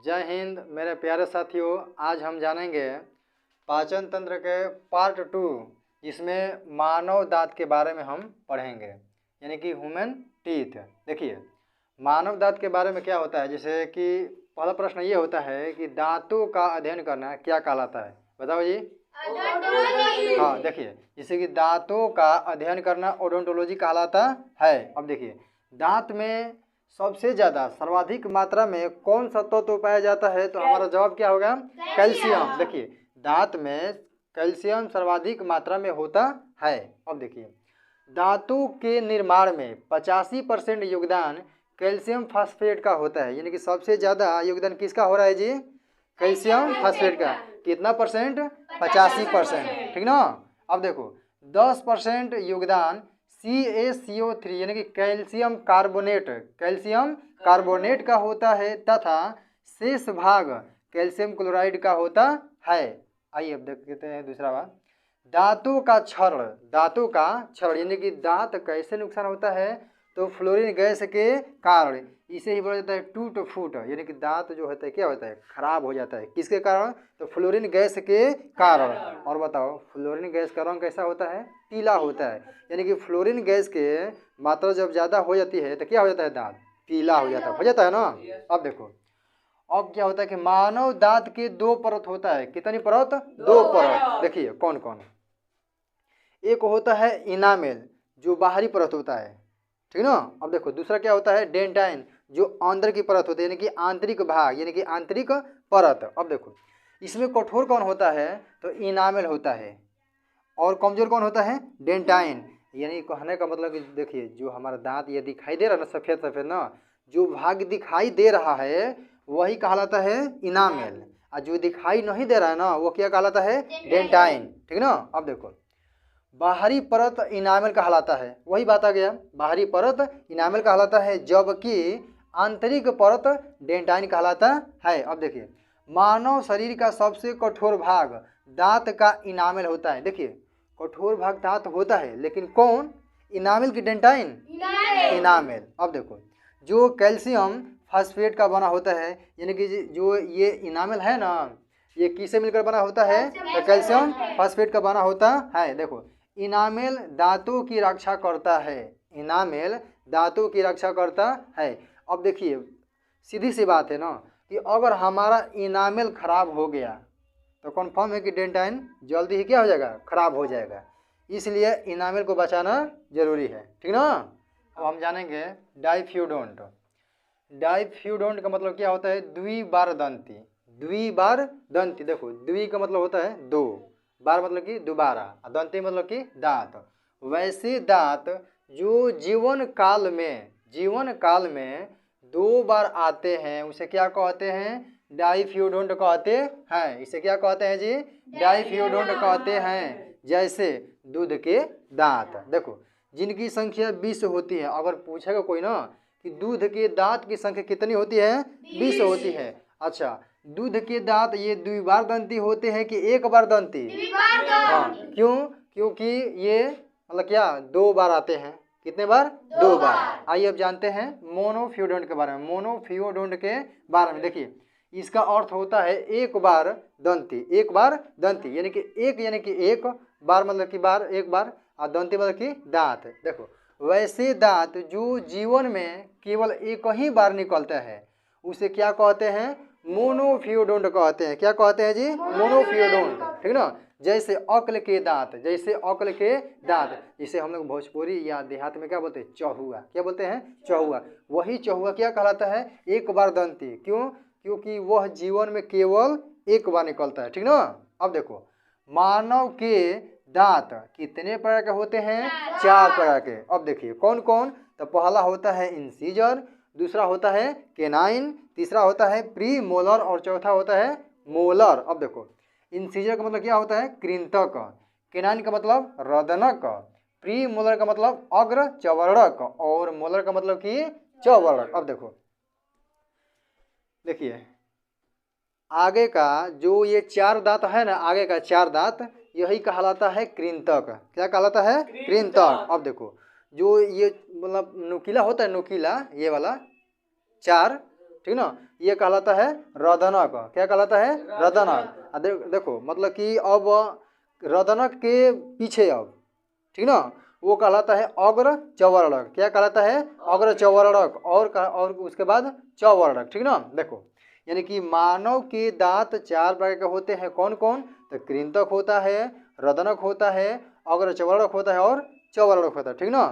जय हिंद मेरे प्यारे साथियों। आज हम जानेंगे पाचन तंत्र के पार्ट 2, जिसमें मानव दांत के बारे में हम पढ़ेंगे, यानी कि ह्यूमन टीथ। देखिए, मानव दांत के बारे में क्या होता है। जैसे कि पहला प्रश्न ये होता है कि दांतों का अध्ययन करना क्या कहलाता है, बताओ जी। हाँ, देखिए, जैसे कि दांतों का अध्ययन करना ओडोंटोलॉजी कहलाता है। अब देखिए, दांत में सबसे ज्यादा सर्वाधिक मात्रा में कौन सा तत्व पाया जाता है, तो हमारा जवाब क्या होगा, कैल्शियम। देखिए, दांत में कैल्शियम सर्वाधिक मात्रा में होता है। अब देखिए, दांतों के निर्माण में 85% योगदान कैल्शियम फास्फेट का होता है, यानी कि सबसे ज्यादा योगदान किसका हो रहा है जी, कैल्शियम फास्फेट का। कितना परसेंट, 85%, ठीक ना। अब देखो, 10% योगदान CaCO3 यानी कि कैल्शियम कार्बोनेट का होता है, तथा शेष भाग कैल्शियम क्लोराइड का होता है। आइए अब देखते हैं दूसरा बात, दांतों का क्षरण यानी कि दांत कैसे नुकसान होता है, तो फ्लोरीन गैस के कारण। इसे ही बोला जाता है टूट फूट, यानी कि दांत जो होता है क्या होता है, खराब हो जाता है। किसके कारण, तो फ्लोरीन गैस के कारण। और बताओ, फ्लोरीन गैस का रंग कैसा होता है, पीला होता है। यानी कि फ्लोरीन गैस के मात्रा जब ज़्यादा हो जाती है तो क्या हो जाता है, दांत पीला हो जाता है ना। अब देखो, अब क्या होता है कि मानव दांत के 2 परत होता है। कितनी परत, 2 परत। देखिए कौन कौन, एक होता है इनामेल जो बाहरी परत होता है, ठीक ना। अब देखो, दूसरा क्या होता है, डेंटाइन जो अंदर की परत होती है, यानी कि आंतरिक भाग, यानी कि आंतरिक परत। अब देखो, इसमें कठोर कौन होता है, तो इनामेल होता है, और कमजोर कौन होता है, डेंटाइन। यानी कहने का मतलब कि देखिए, जो हमारा दांत ये दिखाई दे रहा है ना, सफेद सफेद ना, जो भाग दिखाई दे रहा है वही कहलाता है इनामेल, और जो दिखाई नहीं दे रहा है ना, वो क्या कहलाता है, डेंटाइन, ठीक ना। अब देखो, बाहरी परत इनामेल कहलाता है, वही बात आ गया, बाहरी परत इनामेल कहलाता है, जबकि आंतरिक परत डेंटाइन कहलाता है। अब देखिए, मानव शरीर का सबसे कठोर भाग दांत का इनामेल होता है। देखिए, कठोर भाग दांत होता है, लेकिन कौन, इनामेल की डेंटाइन, इनामेल। अब देखो, जो कैल्शियम फास्फेट का बना होता है, यानी कि जो ये इनामेल है ना, ये किससे मिलकर बना होता है, तो कैल्शियम फास्फेट का बना होता है। देखो, इनामेल दांतों की रक्षा करता है, इनामेल दांतों की रक्षा करता है। अब देखिए, सीधी सी बात है ना, कि अगर हमारा इनामेल खराब हो गया तो कन्फर्म है कि डेंटाइन जल्दी ही क्या हो जाएगा, खराब हो जाएगा। इसलिए इनामेल को बचाना जरूरी है, ठीक ना। अब हम जानेंगे डाइफ्यूडोंट। डाइफ्यूडोंट का मतलब क्या होता है, द्विबारदंती। द्विबारदंती, देखो, द्वि का मतलब होता है 2, बार मतलब कि दोबारा, दंती मतलब कि दांत। वैसे दांत जो जीवन काल में 2 बार आते हैं, उसे क्या कहते हैं, डाइफ्यूडोंट कहते हैं। इसे क्या कहते हैं जी, डाइफ्यूडोंट कहते हैं। जैसे दूध के दांत, देखो, जिनकी संख्या 20 होती है। अगर पूछेगा कोई ना कि दूध के दांत की संख्या कितनी होती है, 20 होती है। अच्छा, दूध के दांत ये द्विबार दंती होते हैं कि एक बार दंती, हाँ, क्यों, क्योंकि ये मतलब क्या, 2 बार आते हैं। कितने बार, 2 बार। आइए अब जानते हैं मोनोफ्यूडोंट के बारे में। मोनोफ्यूडोंट के बारे में देखिए, इसका अर्थ होता है एक बार दंती, एक बार दंती, यानी कि एक बार मतलब कि बार, एक बार, और दंती मतलब कि दांत। देखो, वैसे दांत जो जीवन में केवल एक ही बार निकलता है, उसे क्या कहते हैं, मोनोफ्यूडोंट कहते हैं। क्या कहते हैं जी, मोनोफ्यूडोंट, ठीक ना। जैसे अक्ल के दांत, जिसे हम लोग भोजपुरी या देहात में क्या बोलते हैं, चहुआ। क्या बोलते हैं, चहुआ। वही चहुआ क्या कहलाता है, एक बार दंती। क्यों, क्योंकि वह जीवन में केवल एक बार निकलता है, ठीक ना। अब देखो, मानव के दांत कितने प्रकार के होते हैं, 4 प्रकार के। अब देखिए कौन कौन, तो पहला होता है इंसीजर, दूसरा होता है केनाइन, तीसरा होता है प्री मोलर, और चौथा होता है मोलर। अब देखो, इंसीजर का मतलब क्या होता है, कृंतक, केनाइन का मतलब रदनक, प्री मोलर का मतलब अग्र चवर्णक, और मोलर का मतलब कि चवर्णक। अब देखो, देखिए, आगे का जो ये 4 दांत है ना, आगे का 4 दांत, यही कहलाता है कृंतक। क्या कहलाता है, कृंतक। अब देखो, जो ये मतलब नुकीला होता है, नुकीला ये वाला 4, ठीक ना। ये कहलाता है रदनक। क्या कहलाता है? रदनक। देखो मतलब कि अब रदनक के पीछे अब, ठीक ना, वो कहलाता है अग्र चवर्णक। क्या कहलाता है? अग्र चवर्णक। और उसके बाद चवर्णक, ठीक ना। देखो यानी कि मानव के दांत 4 प्रकार के होते हैं। कौन कौन? तो कृंतक होता है, रदनक होता है, अग्र चवर्णक होता है और चवर्णक होता है, ठीक ना।